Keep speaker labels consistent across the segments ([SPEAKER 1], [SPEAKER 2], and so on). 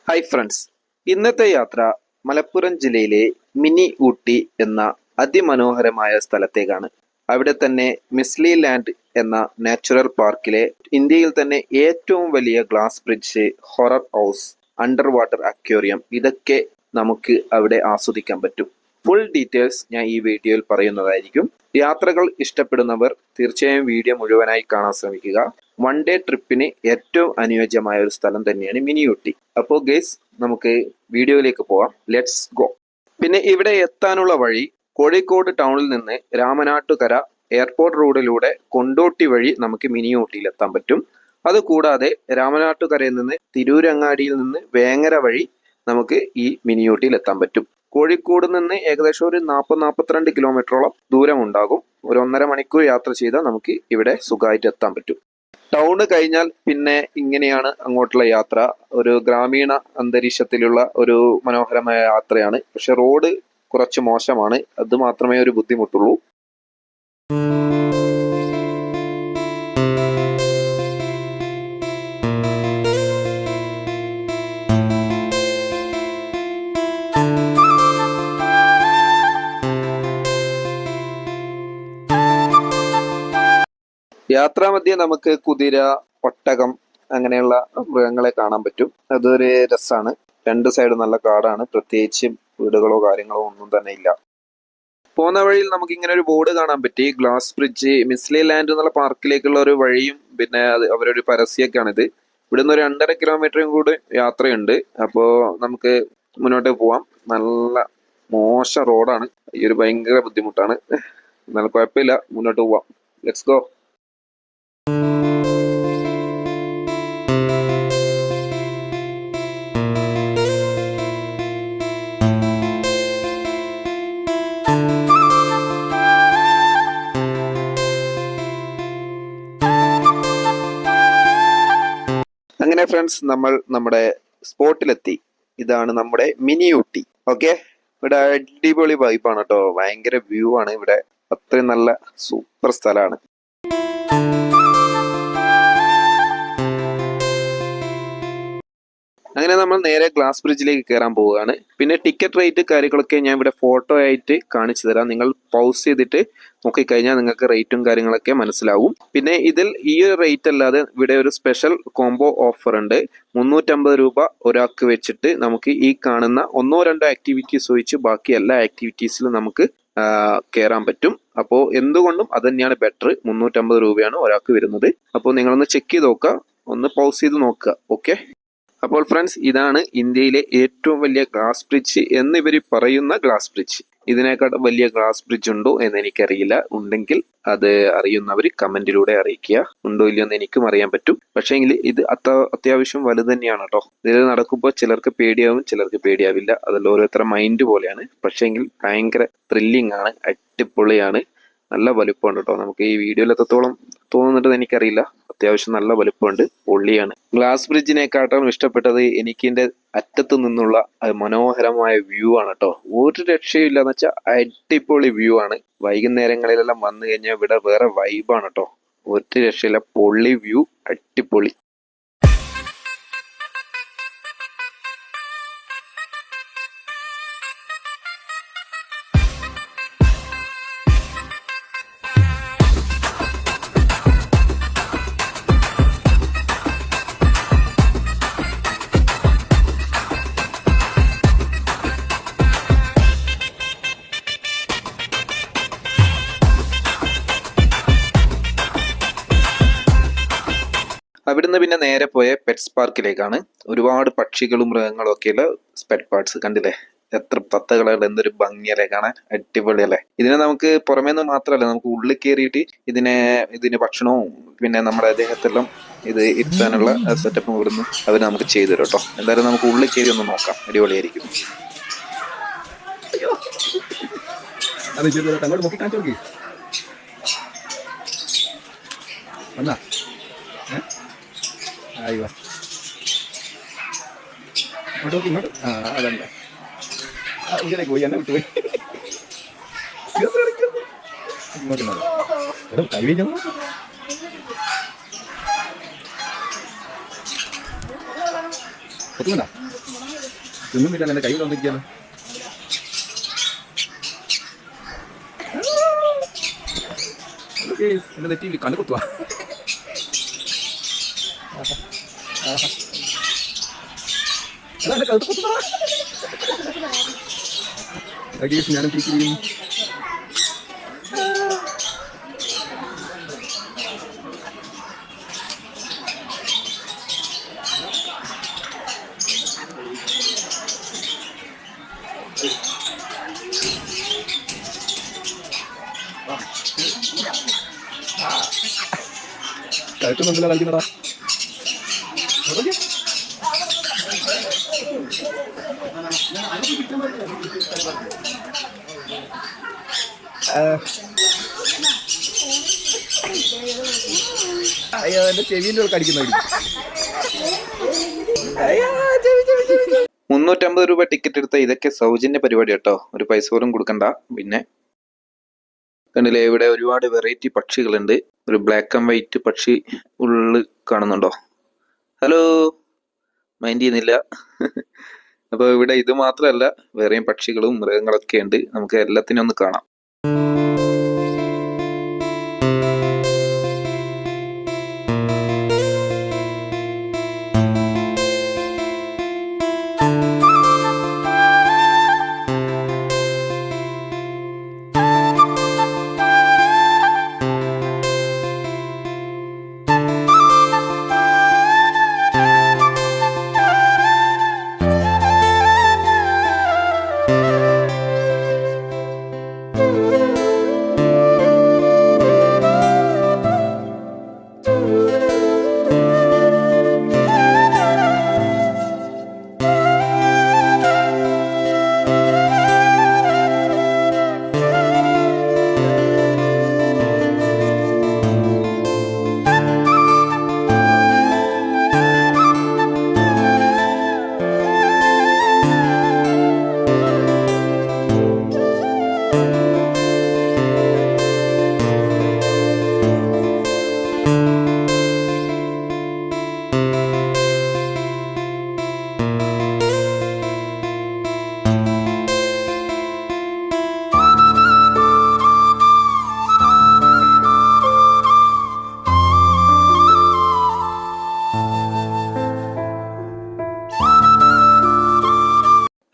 [SPEAKER 1] Hi friends, ഇന്നത്തെ യാത്ര മലപ്പുറം ജില്ലയിലെ മിനി ഊട്ടി എന്ന അതിമനോഹരമായ സ്ഥലത്തേക്കാണ്. അവിടെ തന്നെ മിസ്ലി ലാൻഡ് എന്ന നാച്ചുറൽ പാർക്കിലെ ഇന്ത്യയിൽ തന്നെ ഏറ്റവും വലിയ glass bridge, horror house, under water aquarium ഇതൊക്കെ നമുക്ക് അവിടെ ആസ്വദിക്കാൻ പറ്റും. ഫുൾ ഡീറ്റെയിൽസ് ഞാൻ ഈ വീഡിയോയിൽ പറയുന്നതായിരിക്കും. യാത്രകൾ ഇഷ്ടപ്പെടുന്നവർ തീർച്ചയായും വീഡിയോ മുഴുവനായി കാണാൻ ശ്രമിക്കുക. വൺ ഡേ ട്രിപ്പിന് ഏറ്റവും അനുയോജ്യമായ ഒരു സ്ഥലം തന്നെയാണ് മിനി ഊട്ടി. അപ്പോൾ ഗൈസ്, നമുക്ക് വീഡിയോയിലേക്ക് പോവാം. Let's go. പിന്നെ ഇവിടെ എത്താനുള്ള വഴി കോഴിക്കോട് ടൗണിൽ നിന്ന് രാമനാട്ടുകര എയർപോർട്ട് റോഡിലൂടെ കൊണ്ടോട്ടി വഴി നമുക്ക് മിനി ഊട്ടിയിൽ എത്താൻ പറ്റും. അതുകൂടാതെ രാമനാട്ടുകരയിൽ നിന്ന് തിരൂരങ്ങാടിയിൽ നിന്ന് വേങ്ങര വഴി നമുക്ക് ഈ മിനി ഊട്ടിയിൽ എത്താൻ പറ്റും. കോഴിക്കോട് നിന്ന് ഏകദേശം ഒരു 40-42 കിലോമീറ്ററോളം ദൂരം ഉണ്ടാകും. ഒരു 1.5 മണിക്കൂർ യാത്ര ചെയ്താൽ നമുക്ക് ഇവിടെ സുഖമായിട്ട് എത്താൻ പറ്റും. ടൗണ് കഴിഞ്ഞാൽ പിന്നെ ഇങ്ങനെയാണ് അങ്ങോട്ടുള്ള യാത്ര. ഒരു ഗ്രാമീണ അന്തരീക്ഷത്തിലുള്ള ഒരു മനോഹരമായ യാത്രയാണ്. പക്ഷെ റോഡ് കുറച്ച് മോശമാണ്, അത് മാത്രമേ ഒരു ബുദ്ധിമുട്ടുള്ളൂ. യാത്രാമധ്യേ നമുക്ക് കുതിര, ഒട്ടകം അങ്ങനെയുള്ള മൃഗങ്ങളെ കാണാൻ പറ്റും. അതൊരു രസമാണ്. രണ്ട് സൈഡും നല്ല കാടാണ്, പ്രത്യേകിച്ച് വീടുകളോ കാര്യങ്ങളോ ഒന്നും തന്നെ ഇല്ല. പോകുന്ന വഴിയിൽ നമുക്ക് ഇങ്ങനെ ഒരു ബോർഡ് കാണാൻ പറ്റി, ഗ്ലാസ് ബ്രിഡ്ജ് മിസ്ലി ലാൻഡ് എന്നുള്ള പാർക്കിലേക്കുള്ള ഒരു വഴിയും പിന്നെ അവരൊരു പരസ്യമൊക്കെയാണിത്. ഇവിടുന്ന് ഒരു 2.5 കിലോമീറ്ററും കൂടി യാത്രയുണ്ട്. അപ്പോൾ നമുക്ക് മുന്നോട്ട് പോവാം. നല്ല മോശം റോഡാണ്, ഈ ഒരു ഭയങ്കര ബുദ്ധിമുട്ടാണ്. എന്നാലും കുഴപ്പമില്ല, മുന്നോട്ട് പോവാം. Let's go. അങ്ങനെ ഫ്രണ്ട്സ്, നമ്മൾ നമ്മുടെ സ്പോട്ടിലെത്തി. ഇതാണ് നമ്മുടെ മിനി ഊട്ടി. ഓക്കെ, ഇവിടെ അടിപൊളി വൈബാണ് കേട്ടോ. ഭയങ്കര വ്യൂ ആണ് ഇവിടെ. അത്രയും നല്ല സൂപ്പർ സ്ഥലമാണ്. അങ്ങനെ നമ്മൾ നേരെ ഗ്ലാസ് ബ്രിഡ്ജിലേക്ക് കയറാൻ പോവുകയാണ്. പിന്നെ ടിക്കറ്റ് റേറ്റ് കാര്യങ്ങളൊക്കെ ഞാൻ ഇവിടെ ഫോട്ടോ ആയിട്ട് കാണിച്ചു തരാം. നിങ്ങൾ പൗസ് ചെയ്തിട്ട് നോക്കിക്കഴിഞ്ഞാൽ നിങ്ങൾക്ക് റേറ്റും കാര്യങ്ങളൊക്കെ മനസ്സിലാവും. പിന്നെ ഇതിൽ ഈ ഒരു റേറ്റ് അല്ലാതെ ഇവിടെ ഒരു സ്പെഷ്യൽ കോംബോ ഓഫർ ഉണ്ട്. 350 രൂപ ഒരാൾക്ക് വെച്ചിട്ട് നമുക്ക് ഈ കാണുന്ന 1-2 ആക്ടിവിറ്റീസ് ഒഴിച്ച് ബാക്കി എല്ലാ ആക്ടിവിറ്റീസിലും നമുക്ക് കയറാൻ പറ്റും. അപ്പോൾ എന്തുകൊണ്ടും അത് തന്നെയാണ് ബെറ്റർ. 350 രൂപയാണ് ഒരാൾക്ക് വരുന്നത്. അപ്പോൾ നിങ്ങളൊന്ന് ചെക്ക് ചെയ്ത് നോക്കുക, ഒന്ന് പൗസ് ചെയ്ത് നോക്കുക. ഓക്കെ. അപ്പോൾ ഫ്രണ്ട്സ്, ഇതാണ് ഇന്ത്യയിലെ ഏറ്റവും വലിയ ഗ്ലാസ് ബ്രിഡ്ജ് എന്നിവർ പറയുന്ന ഗ്ലാസ് ബ്രിഡ്ജ്. ഇതിനേക്കാൾ വലിയ ഗ്ലാസ് ബ്രിഡ്ജ് ഉണ്ടോ എന്ന് എനിക്കറിയില്ല. ഉണ്ടെങ്കിൽ അത് അറിയുന്നവർ കമന്റിലൂടെ അറിയിക്കുക. ഉണ്ടോ ഇല്ലയോ എന്ന് എനിക്കും അറിയാൻ പറ്റും. പക്ഷേങ്കിൽ ഇത് അത്യാവശ്യം വലുത് തന്നെയാണ് കേട്ടോ. ഇതിൽ നടക്കുമ്പോൾ ചിലർക്ക് പേടിയാവും, ചിലർക്ക് പേടിയാവില്ല. അതെല്ലാം ഓരോരുത്തരുടെ മൈൻഡ് പോലെയാണ്. പക്ഷേങ്കിൽ ഭയങ്കര ത്രില്ലിംഗ് ആണ്, അടിപൊളിയാണ്. നല്ല വലുപ്പമുണ്ട് കേട്ടോ. നമുക്ക് ഈ വീഡിയോയിൽ എത്രത്തോളം തോന്നുന്നുണ്ടെന്ന് എനിക്കറിയില്ല. അത്യാവശ്യം നല്ല വലുപ്പമുണ്ട്, പൊള്ളിയാണ്. ഗ്ലാസ് ബ്രിഡ്ജിനെക്കാട്ടും ഇഷ്ടപ്പെട്ടത് എനിക്ക് ഇതിന്റെ അറ്റത്തു നിന്നുള്ള മനോഹരമായ വ്യൂ ആണ് കേട്ടോ. ഒരു രക്ഷയില്ല എന്ന് വെച്ചാൽ അടിപൊളി വ്യൂ ആണ്. വൈകുന്നേരങ്ങളിലെല്ലാം വന്നു കഴിഞ്ഞാൽ ഇവിടെ വേറെ വൈബാണ് കേട്ടോ. ഒരു രക്ഷയില്ല, പൊള്ളി വ്യൂ, അടിപൊളി. അവിടുന്ന് പിന്നെ നേരെ പോയ പെറ്റ്സ് പാർക്കിലേക്കാണ്. ഒരുപാട് പക്ഷികളും മൃഗങ്ങളും ഒക്കെയുള്ള പെറ്റ് പാർട്സ് കണ്ടില്ലേ? എത്ര തത്തകളുടെ, എന്തൊരു ഭംഗിയല്ലേ കാണാൻ, അടിപൊളിയല്ലേ. ഇതിനെ നമുക്ക് പുറമേ നിന്ന് മാത്രമല്ല, നമുക്ക് ഉള്ളിൽ കയറിയിട്ട് ഇതിന് ഭക്ഷണവും പിന്നെ നമ്മുടെ ദേഹത്തെല്ലാം ഇത് ഇരുത്താനുള്ള സെറ്റപ്പും ഇവിടുന്ന് അവർ നമുക്ക് ചെയ്തു തരും കേട്ടോ. എന്തായാലും നമുക്ക് ഉള്ളിൽ കയറി ഒന്ന് നോക്കാം, അടിപൊളിയായിരിക്കും.
[SPEAKER 2] അയ്യോ, ഇങ്ങോട്ട് അതല്ല, ഇങ്ങനെ പോയി എന്നെ വിട്ടുപോയി. ഇങ്ങോട്ട് കൈ വീഞ്ഞോ. ഒത്തുകൊണ്ടാ തിന്നുന്നില്ല, എൻ്റെ കൈ വന്നിരിക്കുകയാണ്. എന്നെ തെറ്റി കണ്ണു കുത്തുവാ. ഞാനും ടീച്ചറിയും കഴിക്കുന്നുണ്ടല്ലോ കളിക്കുന്നടാ. അയ്യോ, എന്റെ ചെവിൻ്റെ ഉള്ളിൽ കടിക്കുന്നു.
[SPEAKER 1] 350 രൂപ ടിക്കറ്റ് എടുത്ത ഇതൊക്കെ സൗജന്യ പരിപാടി കേട്ടോ, ഒരു പൈസ പോലും കൊടുക്കണ്ട. പിന്നെ കണ്ടില്ലേ, ഇവിടെ ഒരുപാട് വെറൈറ്റി പക്ഷികളുണ്ട്. ഒരു ബ്ലാക്ക് ആൻഡ് വൈറ്റ് പക്ഷി ഉള്ളിൽ കാണുന്നുണ്ടോ? ഹലോ, മൈൻഡ് ചെയ്യുന്നില്ല. അപ്പോൾ ഇവിടെ ഇത് മാത്രമല്ല, വേറെയും പക്ഷികളും മൃഗങ്ങളൊക്കെ ഉണ്ട്. നമുക്ക് എല്ലാത്തിനും ഒന്ന് കാണാം.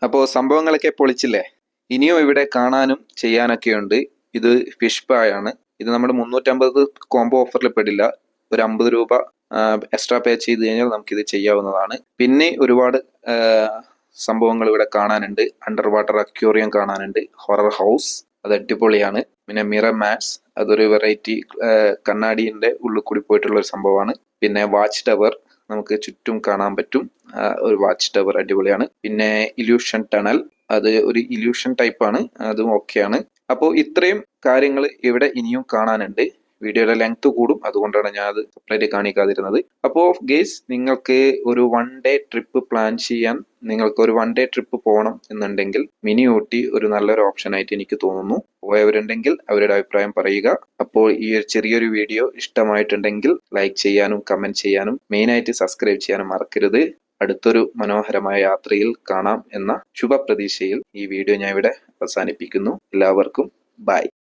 [SPEAKER 1] അപ്പോൾ സംഭവങ്ങളൊക്കെ പൊളിച്ചില്ലേ? ഇനിയും ഇവിടെ കാണാനും ചെയ്യാനൊക്കെ ഉണ്ട്. ഇത് ഫിഷ് പായാണ്. ഇത് നമ്മുടെ 350 കോംബോ ഓഫറിൽ പെടില്ല. ഒരു 50 രൂപ എക്സ്ട്രാ പേ ചെയ്ത് കഴിഞ്ഞാൽ നമുക്കിത് ചെയ്യാവുന്നതാണ്. പിന്നെ ഒരുപാട് സംഭവങ്ങൾ ഇവിടെ കാണാനുണ്ട്. അണ്ടർ വാട്ടർ അക്വേറിയം കാണാനുണ്ട്. ഹൊറർ ഹൗസ്, അത് അടിപൊളിയാണ്. പിന്നെ മിറർ മാറ്റ്സ്, അതൊരു വെറൈറ്റി കണ്ണാടിന്റെ ഉള്ളിൽ കൂടി പോയിട്ടുള്ള ഒരു സംഭവമാണ്. പിന്നെ വാച്ച് ടവർ, നമുക്ക് ചുറ്റും കാണാൻ പറ്റും. ഒരു വാച്ച് ടവർ അടിപൊളിയാണ്. പിന്നെ ഇല്യൂഷൻ ടണൽ, അത് ഒരു ഇല്യൂഷൻ ടൈപ്പാണ്, അതും ഓക്കെയാണ്. അപ്പോൾ ഇത്രയും കാര്യങ്ങൾ ഇവിടെ ഇനിയും കാണാനുണ്ട്. വീഡിയോയുടെ ലെങ്ത് കൂടും, അതുകൊണ്ടാണ് ഞാൻ അത് സെപ്പറേറ്റ് കാണിക്കാതിരുന്നത്. അപ്പോൾ ഗേസ്, നിങ്ങൾക്ക് ഒരു 1 ഡേ ട്രിപ്പ് പ്ലാൻ ചെയ്യാൻ, നിങ്ങൾക്ക് ഒരു 1 ഡേ ട്രിപ്പ് പോകണം എന്നുണ്ടെങ്കിൽ മിനി ഊട്ടി ഒരു നല്ലൊരു ഓപ്ഷൻ ആയിട്ട് എനിക്ക് തോന്നുന്നു. പോയവരുണ്ടെങ്കിൽ അവരുടെ അഭിപ്രായം പറയുക. അപ്പോൾ ഈ ഒരു ചെറിയൊരു വീഡിയോ ഇഷ്ടമായിട്ടുണ്ടെങ്കിൽ ലൈക്ക് ചെയ്യാനും കമന്റ് ചെയ്യാനും മെയിനായിട്ട് സബ്സ്ക്രൈബ് ചെയ്യാനും മറക്കരുത്. അടുത്തൊരു മനോഹരമായ യാത്രയിൽ കാണാം എന്ന ശുഭപ്രതീക്ഷയിൽ ഈ വീഡിയോ ഞാൻ ഇവിടെ അവസാനിപ്പിക്കുന്നു. എല്ലാവർക്കും ബൈ.